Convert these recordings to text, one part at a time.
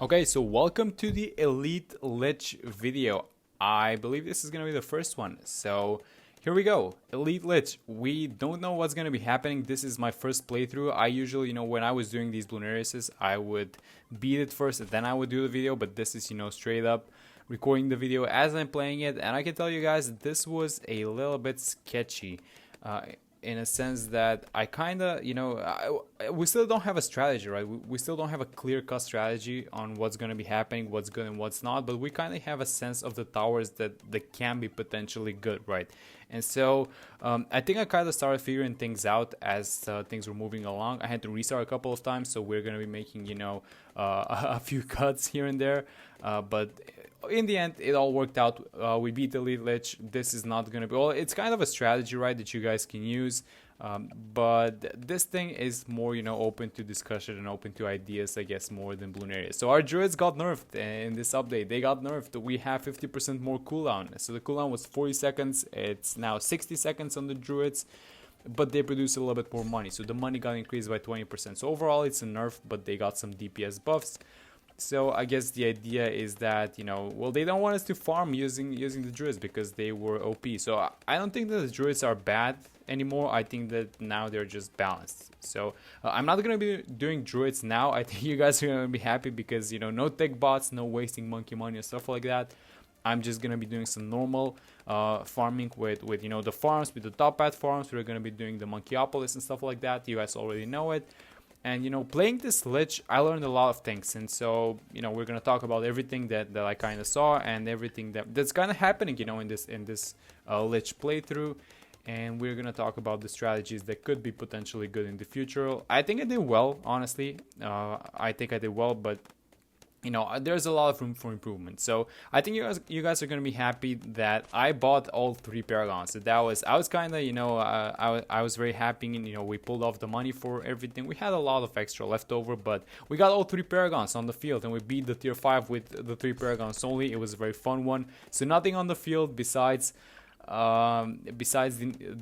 Okay, so welcome to the Elite Lych video. I believe this is going to be the first one. So here we go. Elite Lych. We don't know what's going to be happening. This is my first playthrough. I usually, when I was doing these Bloon races, I would beat it first and then I would do the video. But this is, straight up recording the video as I'm playing it. And I can tell you guys, this was a little bit sketchy. In a sense that I kind of, we still don't have a strategy, right? We still don't have a clear-cut strategy on what's going to be happening, what's good and what's not, but we kind of have a sense of the towers that can be potentially good, right? And so I think I kind of started figuring things out as things were moving along. I had to restart a couple of times, so we're going to be making, a few cuts here and there, but in the end, it all worked out. We beat Elite Lych. This is not going to be... Well, it's kind of a strategy, right, that you guys can use. But this thing is more, open to discussion and open to ideas, I guess, more than Bloon. So our druids got nerfed in this update. They got nerfed. We have 50% more cooldown. So the cooldown was 40 seconds. It's now 60 seconds on the druids. But they produce a little bit more money. So the money got increased by 20%. So overall, it's a nerf, but they got some DPS buffs. So I guess the idea is that, well, they don't want us to farm using the druids because they were OP. So I don't think that the druids are bad anymore. I think that now they're just balanced. So I'm not going to be doing druids now. I think you guys are going to be happy because, no tech bots, no wasting monkey money and stuff like that. I'm just going to be doing some normal farming with the farms, with the top path farms. We're going to be doing the Monkeyopolis and stuff like that. You guys already know it. And, playing this Lich, I learned a lot of things. And so, we're going to talk about everything that I kind of saw and everything that's kind of happening, in this Lich playthrough. And we're going to talk about the strategies that could be potentially good in the future. I think I did well, honestly. I think I did well, but... there's a lot of room for improvement. So I think you guys are going to be happy that I bought all 3 Paragons. So I was kind of, I was very happy. And, we pulled off the money for everything. We had a lot of extra left over, but we got all 3 Paragons on the field and we beat the tier 5 with the 3 Paragons only. It was a very fun one. So nothing on the field besides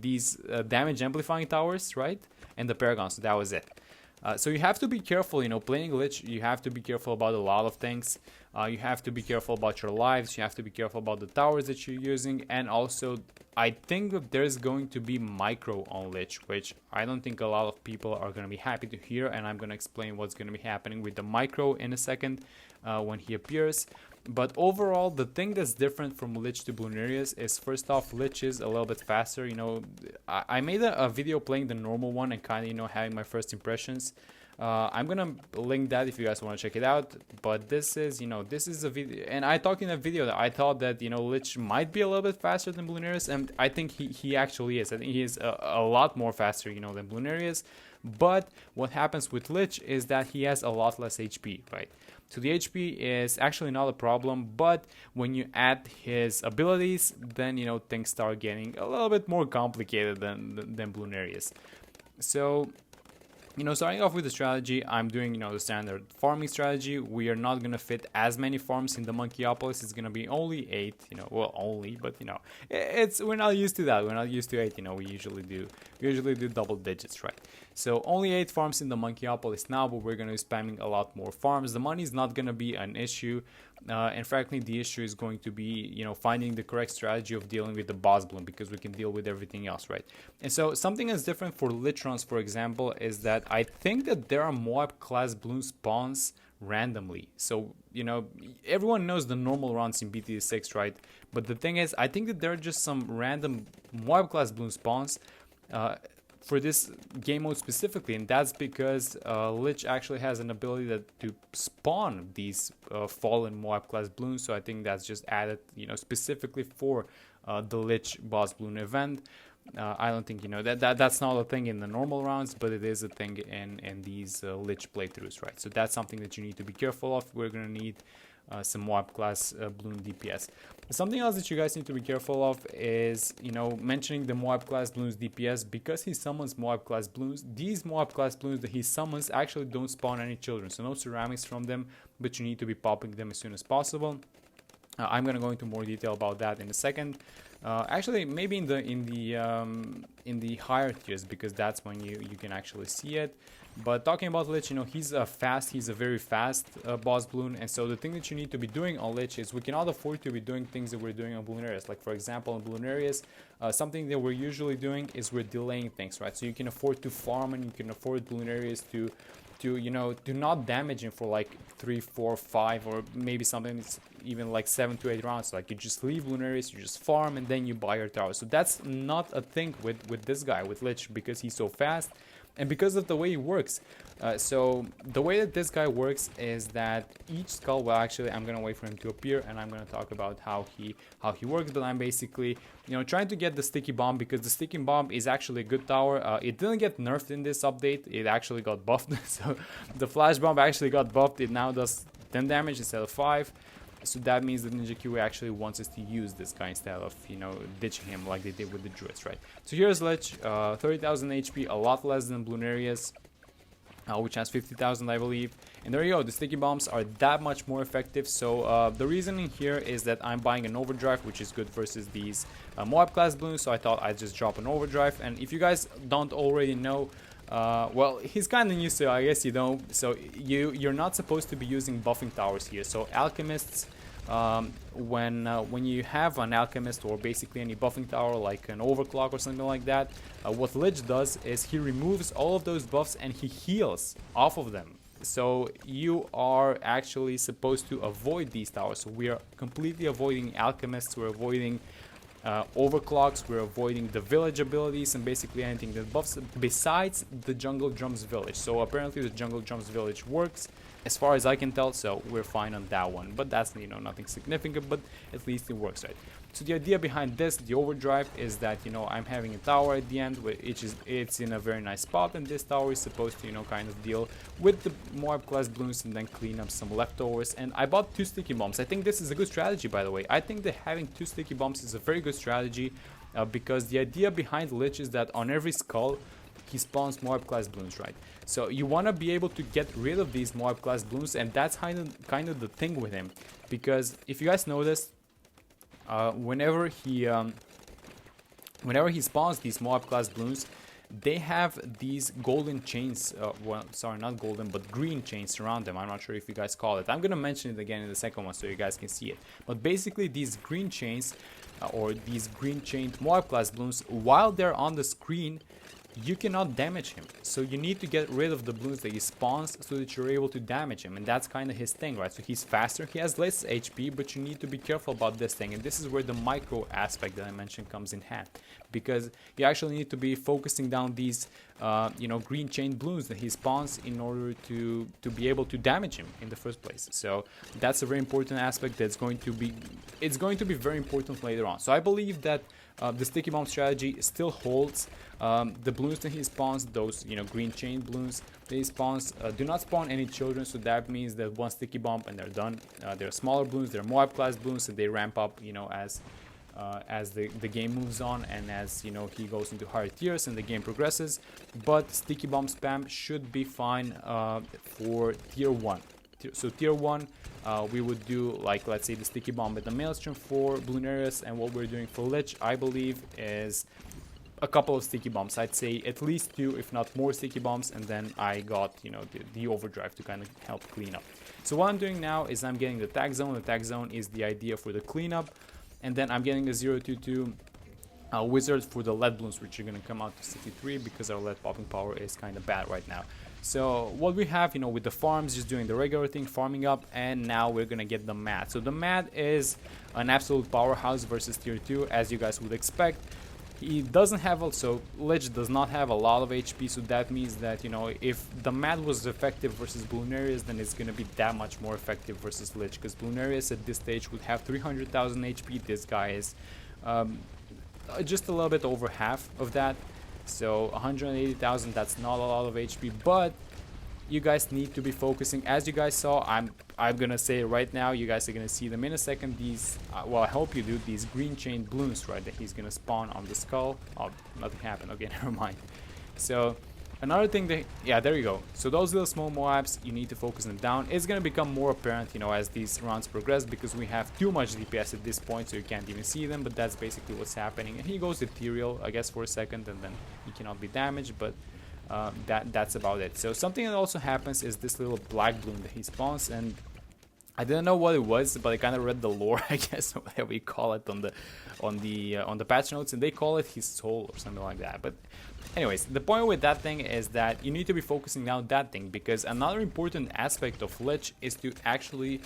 these damage amplifying towers, right? And the Paragons. So that was it. So you have to be careful, playing Lich, you have to be careful about a lot of things. You have to be careful about your lives, you have to be careful about the towers that you're using, and also I think that there's going to be micro on Lich, which I don't think a lot of people are going to be happy to hear, and I'm going to explain what's going to be happening with the micro in a second when he appears. But overall, the thing that's different from Lich to Bloon is, first off, Lich is a little bit faster. I made a video playing the normal one and kind of, having my first impressions. I'm gonna link that if you guys want to check it out. But this is, this is a video, and I talked in that video that I thought that, Lich might be a little bit faster than Bloon, and I think he actually is. I think he is a lot more faster, than Bloon. But what happens with Lich is that he has a lot less HP, right? So the HP is actually not a problem, but when you add his abilities, then, things start getting a little bit more complicated than Bloon. So, starting off with the strategy, I'm doing, the standard farming strategy. We are not going to fit as many farms in the Monkeyopolis. It's going to be only 8, well, only, but, we're not used to that. We're not used to 8, we usually do double digits, right? So only 8 farms in the Monkeyopolis now, but we're going to be spamming a lot more farms. The money is not going to be an issue. And frankly, the issue is going to be, finding the correct strategy of dealing with the boss bloom, because we can deal with everything else, right? And so something that's different for Litrons, for example, is that I think that there are Moab class bloom spawns randomly. So, everyone knows the normal runs in BTD6, right? But the thing is, I think that there are just some random Moab class bloom spawns for this game mode specifically, and that's because Lich actually has an ability to spawn these fallen Moab class bloons. So I think that's just added, specifically for the Lich boss bloon event. I don't think that's not a thing in the normal rounds, but it is a thing in these Lich playthroughs, right? So that's something that you need to be careful of. We're gonna need some Moab class bloon DPS. Something else that you guys need to be careful of is, mentioning the Moab class bloons DPS, because he summons Moab class bloons. These Moab class bloons that he summons actually don't spawn any children, so no ceramics from them, but you need to be popping them as soon as possible. I'm gonna go into more detail about that in a second. Actually, maybe in the higher tiers, because that's when you can actually see it. But talking about Lich, you know, he's a very fast boss Bloon, and so the thing that you need to be doing on Lich is we cannot afford to be doing things that we're doing on Bloonarius. Like for example, on Bloonarius, something that we're usually doing is we're delaying things, right? So you can afford to farm and you can afford Bloonarius to you know, do not damage him for like 3, 4, 5, or maybe something that's even like 7 to 8 rounds. Like you just leave Bloonarius, you just farm, and then you buy your tower. So that's not a thing with this guy, with Lich, because he's so fast and because of the way he works. So the way that this guy works is that each skull, well actually I'm gonna wait for him to appear and I'm gonna talk about how he works, but I'm basically, you know, trying to get the sticky bomb, because the sticky bomb is actually a good tower. It didn't get nerfed in this update, it actually got buffed. So the flash bomb actually got buffed, it now does 10 damage instead of 5. So that means that Ninja Kiwi actually wants us to use this guy instead of, you know, ditching him like they did with the Druids, right? So here's Lich, 30,000 HP, a lot less than Bloonarius, which has 50,000, I believe. And there you go, the sticky bombs are that much more effective. So the reasoning here is that I'm buying an overdrive, which is good versus these Moab class Bloons. So I thought I'd just drop an overdrive. And if you guys don't already know, well, he's kind of new, so I guess you don't. So you're not supposed to be using buffing towers here. So alchemists, when you have an alchemist or basically any buffing tower like an overclock or something like that, what Lich does is he removes all of those buffs and he heals off of them. So you are actually supposed to avoid these towers. So we are completely avoiding alchemists, we're avoiding overclocks, we're avoiding the village abilities and basically anything that buffs besides the jungle drums village. So apparently the jungle drums village works as far as I can tell, so we're fine on that one, but that's, you know, nothing significant, but at least it works, right? So the idea behind this, the overdrive, is that, you know, I'm having a tower at the end, which is, it's in a very nice spot, and this tower is supposed to, you know, kind of deal with the Moab class Bloons and then clean up some leftovers. And I bought 2 sticky bombs. I think this is a good strategy, by the way. I think that having 2 sticky bombs is a very good strategy, because the idea behind Lich is that on every skull he spawns Moab class Bloons, right? So you want to be able to get rid of these Moab class Bloons, and that's kind of the thing with him, because if you guys notice, whenever he spawns these Moab class Bloons, they have these golden chains, well, sorry, not golden, but green chains around them. I'm not sure if you guys call it. I'm gonna mention it again in the second one so you guys can see it. But basically these green chains, or these green chained Moab class Bloons, while they're on the screen, you cannot damage him. So you need to get rid of the Bloons that he spawns so that you're able to damage him, and that's kind of his thing, right? So he's faster, he has less HP, but you need to be careful about this thing, and this is where the micro aspect that I mentioned comes in hand, because you actually need to be focusing down these you know, green chain Bloons that he spawns in order to be able to damage him in the first place. So that's a very important aspect that's going to be, it's going to be very important later on. So I believe that the sticky bomb strategy still holds. The Bloons that he spawns, those, you know, green chain Bloons that he spawns, do not spawn any children, so that means that one sticky bomb and they're done. They're smaller Bloons, they're Moab class Bloons, and they ramp up, you know, as the game moves on and as, you know, he goes into higher tiers and the game progresses. But sticky bomb spam should be fine for tier 1. So tier 1, we would do, like, let's say the sticky bomb at the maelstrom for Bloonarius, and what we're doing for Lich, I believe, is a couple of sticky bombs. I'd say at least 2, if not more sticky bombs, and then I got, you know, the overdrive to kind of help clean up. So what I'm doing now is I'm getting the tag zone. The tag zone is the idea for the cleanup, and then I'm getting the 022 wizard for the lead Bloons, which are going to come out to 63 because our lead popping power is kind of bad right now. So what we have, you know, with the farms, just doing the regular thing, farming up, and now we're gonna get the mat. So the mat is an absolute powerhouse versus tier 2, as you guys would expect. He doesn't have, also, Lich does not have a lot of HP, so that means that, you know, if the mat was effective versus Bloonarius, then it's gonna be that much more effective versus Lich, because Bloonarius at this stage would have 300,000 HP. This guy is just a little bit over half of that. So 180,000, that's not a lot of HP, but you guys need to be focusing. As you guys saw, I'm gonna say it right now, you guys are gonna see them in a second. These well, I hope you do, these green chain Bloons, right, that he's gonna spawn on the skull. Oh, nothing happened. Okay, never mind. So another thing that, yeah, there you go. So those little small Moabs, you need to focus them down. It's gonna become more apparent, you know, as these rounds progress, because we have too much DPS at this point, so you can't even see them, but that's basically what's happening. And he goes ethereal, I guess, for a second, and then he cannot be damaged, but That's about it. So something that also happens is this little black bloom that he spawns, and I didn't know what it was, but I kind of read the lore, I guess, or whatever we call it on the patch notes, and they call it his soul or something like that. But anyways, the point with that thing is that you need to be focusing down that thing, because another important aspect of Lich is to actually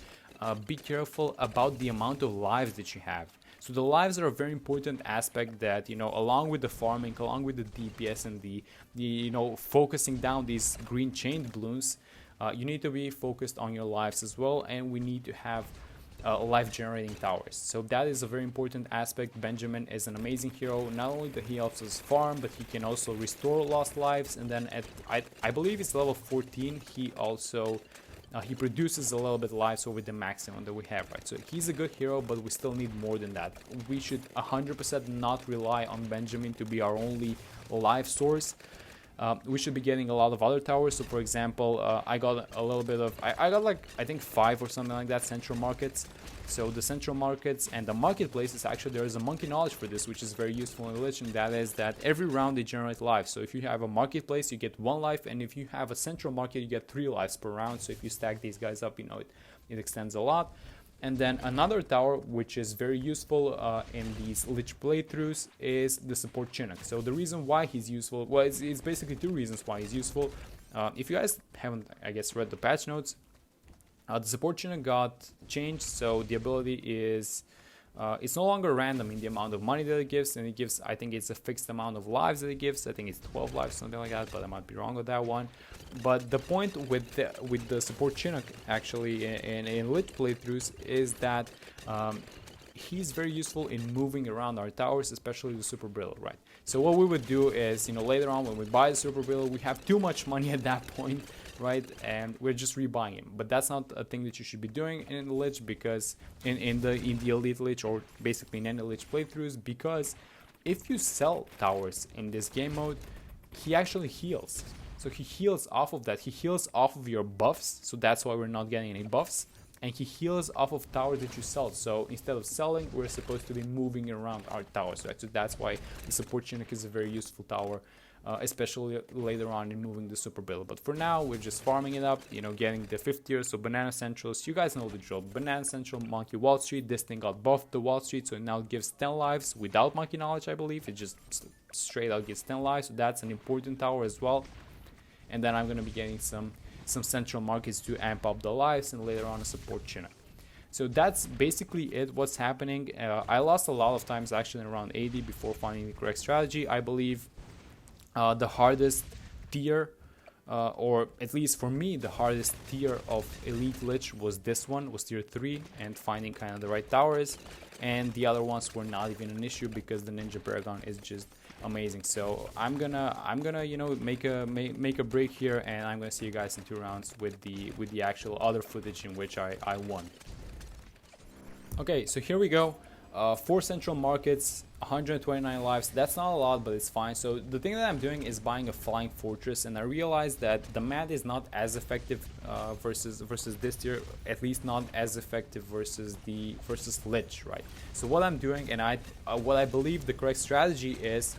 be careful about the amount of lives that you have. So the lives are a very important aspect that, you know, along with the farming, along with the DPS and the you know, focusing down these green chained balloons, you need to be focused on your lives as well, and we need to have life generating towers. So that is a very important aspect. Benjamin is an amazing hero. Not only that he helps us farm, but he can also restore lost lives, and then at I believe it's level 14, he also he produces a little bit lives over the maximum that we have, right? So he's a good hero, but we still need more than that. We should 100% not rely on Benjamin to be our only life source. We should be getting a lot of other towers. So for example, I got a little bit of, I got like, I think 5 or something like that central markets. So the central markets and the marketplaces, actually there is a monkey knowledge for this, which is very useful in Lich, and that is that every round they generate lives. So if you have a marketplace, you get 1 life, and if you have a central market, you get 3 lives per round. So if you stack these guys up, you know, it extends a lot. And then another tower which is very useful in these Lich playthroughs is the support Chinook. So the reason why he's useful, well, it's basically 2 reasons why he's useful. If you guys haven't, I guess, read the patch notes, the support Chinook got changed, so the ability is it's no longer random in the amount of money that it gives, and it gives, I think it's a fixed amount of lives that it gives. I think it's 12 lives, something like that, but I might be wrong with that one. But the point with the support Chinook actually in Lich playthroughs is that he's very useful in moving around our towers, especially the super brittle, right? So what we would do is, you know, later on when we buy the super brittle, we have too much money at that point, right? And we're just rebuying him. But that's not a thing that you should be doing in the Lich, because in the Elite Lich, or basically in any Lich playthroughs, because if you sell towers in this game mode, he actually heals. So he heals off of that. He heals off of your buffs, so that's why we're not getting any buffs. And he heals off of towers that you sell. So instead of selling, we're supposed to be moving around our towers, right? So that's why the support Chinook is a very useful tower, especially later on in moving the super bill. But for now, we're just farming it up, you know, getting the 5th tier. So Banana Centrals, you guys know the drill. Banana Central, Monkey Wall Street. This thing got buffed the Wall Street, so it now gives 10 lives without Monkey Knowledge, I believe. It just straight out gives 10 lives, so that's an important tower as well. And then I'm going to be getting some central markets to amp up the lives, and later on a support Chinook. So that's basically it, what's happening. I lost a lot of times actually in around 80 before finding the correct strategy. I believe the hardest tier, or at least for me, the hardest tier of Elite Lich was this one, was tier 3, and finding kind of the right towers. And the other ones were not even an issue because the Ninja Paragon is just amazing. So I'm gonna you know, make a break here, and I'm gonna see you guys in 2 rounds with the actual other footage in which I won. Okay, so here we go. 4 central markets, 129 lives. That's not a lot, but it's fine. So the thing that I'm doing is buying a flying fortress, and I realized that the mat is not as effective versus this tier, at least not as effective versus Lich, right? So what I'm doing, and what I believe the correct strategy is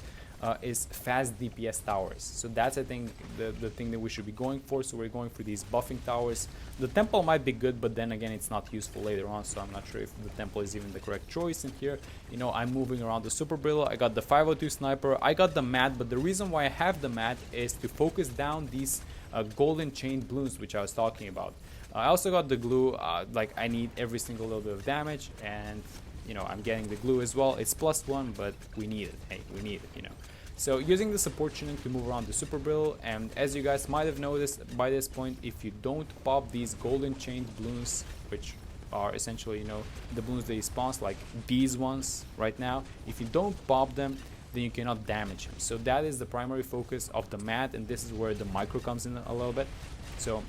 fast DPS towers. So that's, I think, the thing that we should be going for. So we're going for these buffing towers. The temple might be good, but then again, it's not useful later on, so I'm not sure if the temple is even the correct choice. And here, you know, I'm moving around the super brittle. I got the 502 sniper, I got the mat, but the reason why I have the mat is to focus down these golden chain balloons, which I was talking about. I also got the glue. Like, I need every single little bit of damage, and you know, I'm getting the glue as well. It's +1, but we need it. Hey, we need it, you know. So using the support Chinook to move around the super brittle, and as you guys might have noticed by this point, if you don't pop these golden chained balloons, which are essentially, you know, the balloons that he spawns, like these ones right now, if you don't pop them, then you cannot damage him. So that is the primary focus of the mat, and this is where the micro comes in a little bit. So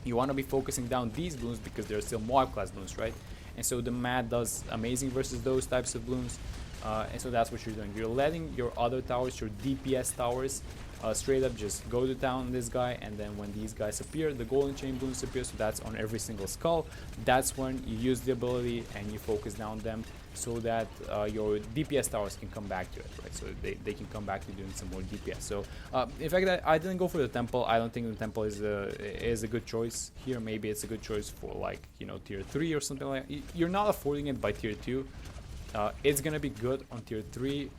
you want to be focusing down these balloons because they're still Moab class balloons, right? And so the mat does amazing versus those types of balloons. And so that's what you're doing. You're letting your other towers, your DPS towers, straight up just go to town on this guy, and then when these guys appear, the golden chain balloons appear, so that's on every single skull. That's when you use the ability and you focus down them, so that your DPS towers can come back to it, right? So they can come back to doing some more DPS. So in fact, I didn't go for the temple. I don't think the temple is a good choice here. Maybe it's a good choice for, like, you know, tier 3 or something like that. You're not affording it by tier 2. It's gonna be good on tier 3,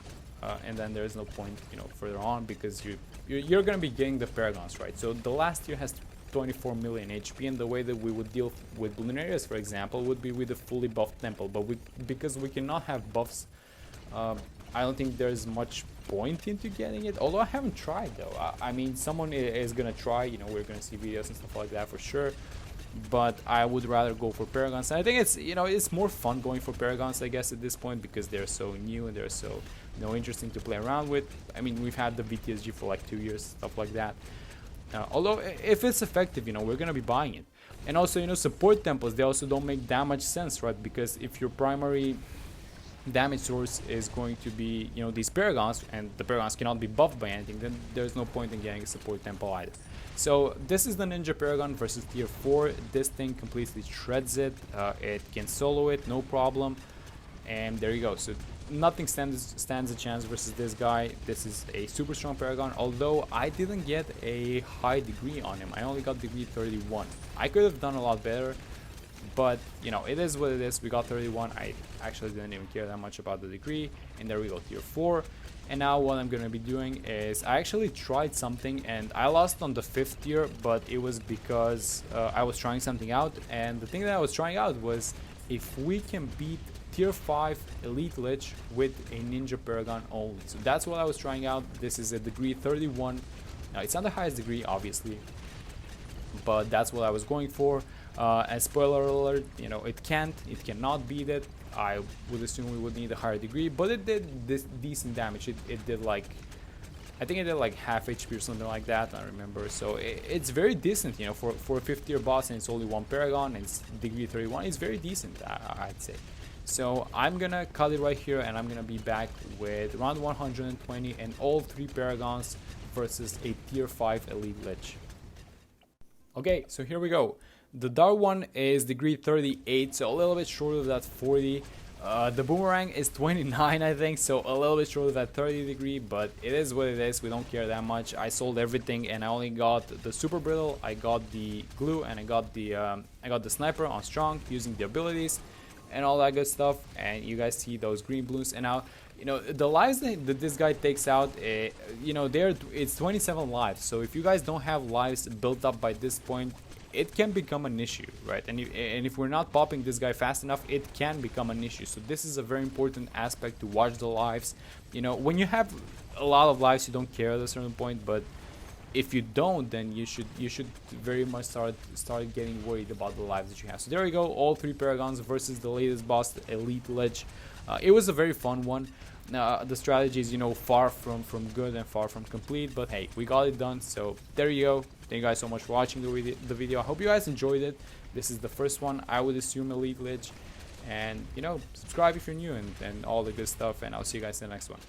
and then there's no point, you know, further on, because you're gonna be getting the Paragons, right? So the last tier has 24 million HP, and the way that we would deal with balloon areas, for example, would be with a fully buffed temple. But because we cannot have buffs, I don't think there's much point into getting it, although I haven't tried though. I mean, someone is gonna try, you know, we're gonna see videos and stuff like that for sure, but I would rather go for Paragons. And I think it's, you know, it's more fun going for Paragons, I guess, at this point, because they're so new and they're so, you know, interesting to play around with. I mean, we've had the BTSG for like 2 years, stuff like that. Although if it's effective, you know, we're gonna be buying it. And also, you know, support temples, they also don't make that much sense, right? Because if your primary damage source is going to be, you know, these Paragons, and the Paragons cannot be buffed by anything, then there's no point in getting a support temple either. So this is the Ninja Paragon versus tier 4. This thing completely shreds it. It can solo it, no problem. And there you go. So nothing stands a chance versus this guy. This is a super strong Paragon, although I didn't get a high degree on him. I only got degree 31. I could have done a lot better, but you know, it is what it is. We got 31. I actually didn't even care that much about the degree, and there we go, tier 4. And now what I'm gonna be doing is, I actually tried something and I lost on the 5th tier, but it was because I was trying something out, and the thing that I was trying out was if we can beat tier 5 Elite Lych with a Ninja Paragon only. So that's what I was trying out. This is a degree 31. Now it's not the highest degree, obviously, but that's what I was going for. And spoiler alert, you know, it cannot beat it. I would assume we would need a higher degree, but it did this decent damage. It did like, I think it did like half HP or something like that, I remember. So it's very decent, you know, for a 5th tier boss, and it's only one Paragon, and it's degree 31. It's very decent, I'd say. So I'm gonna cut it right here, and I'm gonna be back with round 120 and all 3 Paragons versus a tier 5 Elite Lych. Okay, so here we go. The dark one is degree 38, so a little bit short of that 40. The boomerang is 29, I think, so a little bit short of that 30 degree, but it is what it is. We don't care that much. I sold everything, and I only got the super brittle, I got the glue, and I got the sniper on strong using the abilities and all that good stuff. And you guys see those green balloons. And now, you know, the lives that this guy takes out, you know, it's 27 lives. So if you guys don't have lives built up by this point, it can become an issue, right? And if we're not popping this guy fast enough, it can become an issue. So this is a very important aspect to watch the lives. You know, when you have a lot of lives, you don't care at a certain point, but if you don't, then you should very much start getting worried about the lives that you have. So there we go, all 3 Paragons versus the latest boss, the Elite Lych. It was a very fun one. The strategy is, you know, far from good and far from complete, but hey, we got it done. So there you go. Thank you guys so much for watching the video. I hope you guys enjoyed it. This is the first one, I would assume, Elite Lych. And, you know, subscribe if you're new, and all the good stuff, and I'll see you guys in the next one.